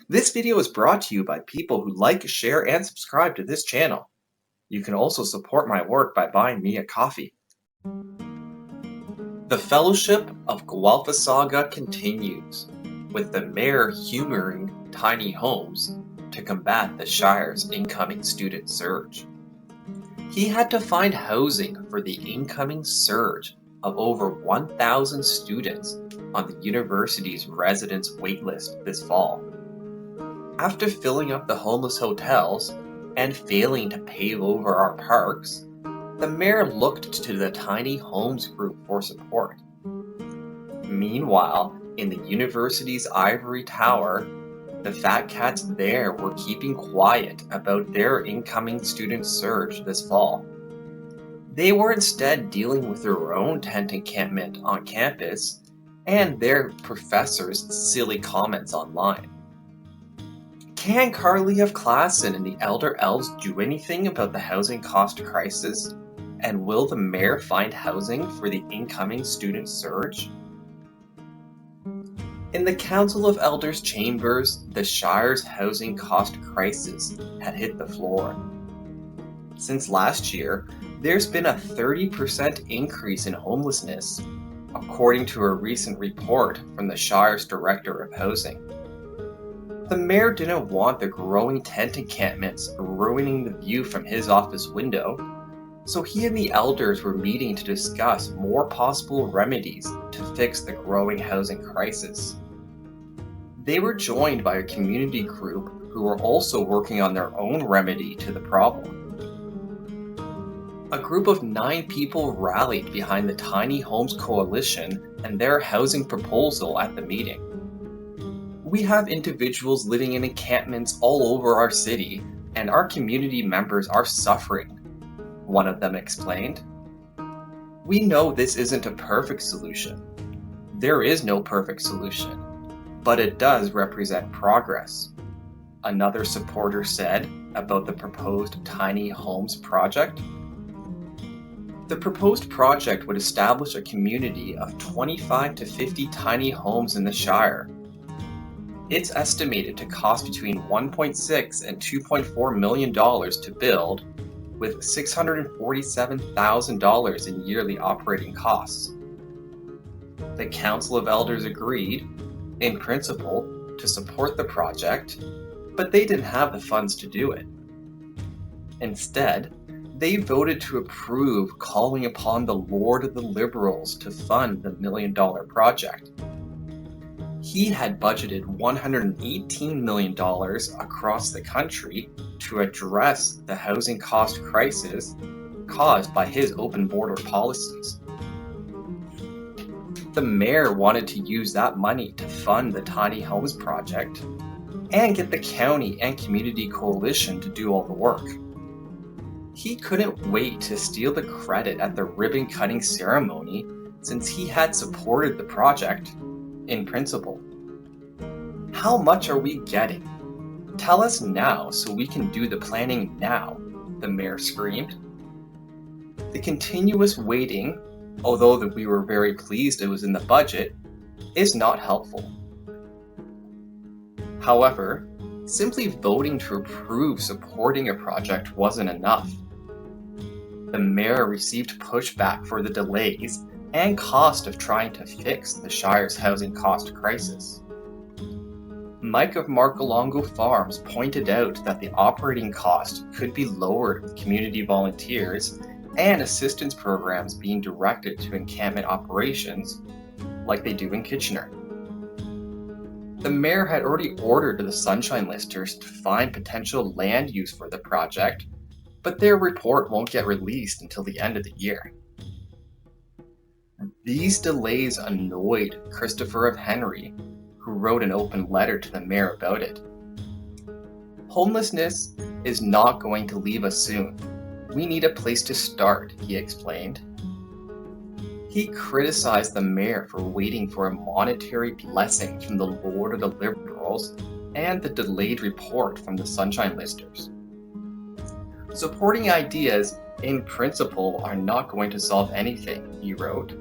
This video is brought to you by people who like, share, and subscribe to this channel. You can also support my work by buying me a coffee. The Fellowship of Guelphissauga continues, with the mayor humouring tiny homes to combat the Shire's incoming student surge. He had to find housing for the incoming surge of over 1,000 students on the university's residence waitlist this fall. After filling up the homeless hotels and failing to pave over our parks, the mayor looked to the tiny homes group for support. Meanwhile, in the university's ivory tower, the fat cats there were keeping quiet about their incoming student surge this fall. They were instead dealing with their own tent encampment on campus and their professors' silly comments online. Can Carly of Klassen and the Elder Elves do anything about the housing cost crisis? And will the mayor find housing for the incoming student surge? In the Council of Elders chambers, the Shire's housing cost crisis had hit the floor. Since last year, there's been a 30% increase in homelessness, according to a recent report from the Shire's Director of Housing. The mayor didn't want the growing tent encampments ruining the view from his office window, so he and the elders were meeting to discuss more possible remedies to fix the growing housing crisis. They were joined by a community group who were also working on their own remedy to the problem. A group of 9 people rallied behind the Tiny Homes Coalition and their housing proposal at the meeting. We have individuals living in encampments all over our city, and our community members are suffering, one of them explained. We know this isn't a perfect solution. There is no perfect solution, but it does represent progress, another supporter said about the proposed tiny homes project. The proposed project would establish a community of 25 to 50 tiny homes in the Shire. It's estimated to cost between $1.6 and $2.4 million to build, with $647,000 in yearly operating costs. The Council of Elders agreed, in principle, to support the project, but they didn't have the funds to do it. Instead, they voted to approve calling upon the Lord of the Liberals to fund the $1 million project. He had budgeted $118 million across the country to address the housing cost crisis caused by his open border policies. The mayor wanted to use that money to fund the tiny homes project and get the county and community coalition to do all the work. He couldn't wait to steal the credit at the ribbon cutting ceremony since he had supported the project in principle. How much are we getting? Tell us now so we can do the planning now, the mayor screamed. The continuous waiting, although we were very pleased it was in the budget, is not helpful. However, simply voting to approve supporting a project wasn't enough. The mayor received pushback for the delays and cost of trying to fix the Shire's housing cost crisis. Mike of Markalongo Farms pointed out that the operating cost could be lowered with community volunteers and assistance programs being directed to encampment operations, like they do in Kitchener. The mayor had already ordered the Sunshine Listers to find potential land use for the project, but their report won't get released until the end of the year. These delays annoyed Christopher of Henry, who wrote an open letter to the mayor about it. Homelessness is not going to leave us soon. We need a place to start, he explained. He criticized the mayor for waiting for a monetary blessing from the Lord of the Liberals and the delayed report from the Sunshine Listers. Supporting ideas in principle are not going to solve anything, he wrote.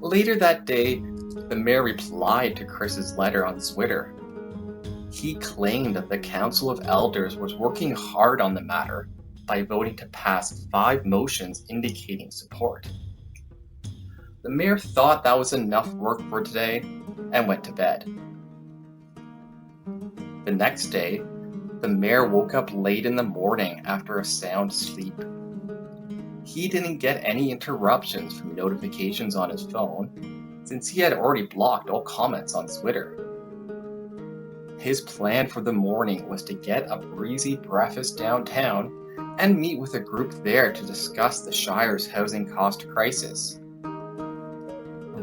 Later that day, the mayor replied to Chris's letter on Twitter. He claimed that the Council of Elders was working hard on the matter by voting to pass 5 motions indicating support. The mayor thought that was enough work for today and went to bed. The next day, the mayor woke up late in the morning after a sound sleep. He didn't get any interruptions from notifications on his phone, since he had already blocked all comments on Twitter. His plan for the morning was to get a breezy breakfast downtown and meet with a group there to discuss the Shire's housing cost crisis.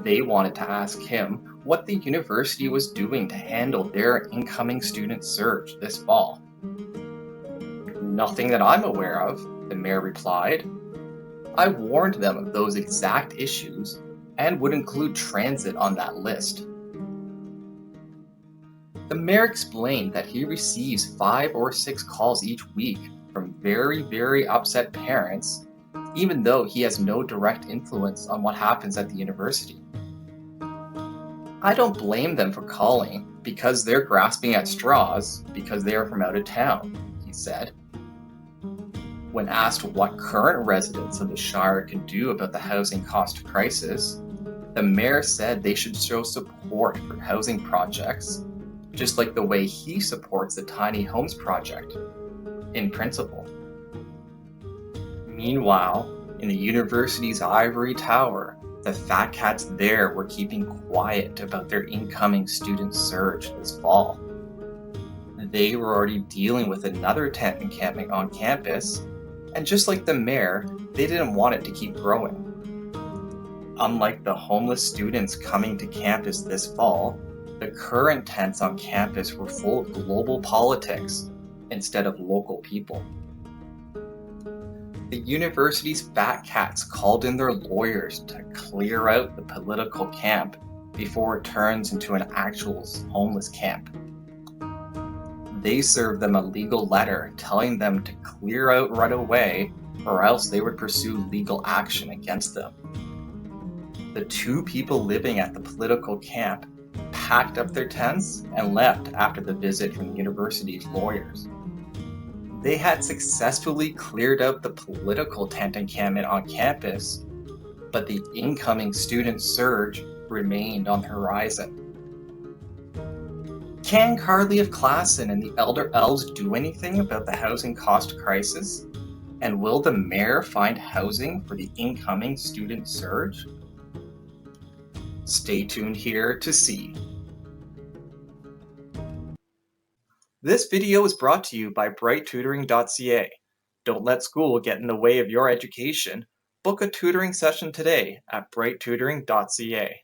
They wanted to ask him what the university was doing to handle their incoming student surge this fall. "Nothing that I'm aware of," the mayor replied. "I warned them of those exact issues and would include transit on that list." The mayor explained that he receives 5 or 6 calls each week from very upset parents, even though he has no direct influence on what happens at the university. "I don't blame them for calling, because they're grasping at straws because they are from out of town," he said. When asked what current residents of the Shire can do about the housing cost crisis, the mayor said they should show support for housing projects, just like the way he supports the Tiny Homes Project, in principle. Meanwhile, in the university's Ivory Tower, the fat cats there were keeping quiet about their incoming student surge this fall. They were already dealing with another tent encampment on campus, and just like the mayor, they didn't want it to keep growing. Unlike the homeless students coming to campus this fall, the current tents on campus were full of global politics instead of local people. The university's fat cats called in their lawyers to clear out the political camp before it turns into an actual homeless camp. They served them a legal letter telling them to clear out right away, or else they would pursue legal action against them. The 2 people living at the political camp packed up their tents and left after the visit from the university's lawyers. They had successfully cleared out the political tent encampment on campus, but the incoming student surge remained on the horizon. Can Carly of Klassen and the Elder Elves do anything about the housing cost crisis? And will the mayor find housing for the incoming student surge? Stay tuned here to see. This video is brought to you by brighttutoring.ca. Don't let school get in the way of your education. Book a tutoring session today at brighttutoring.ca.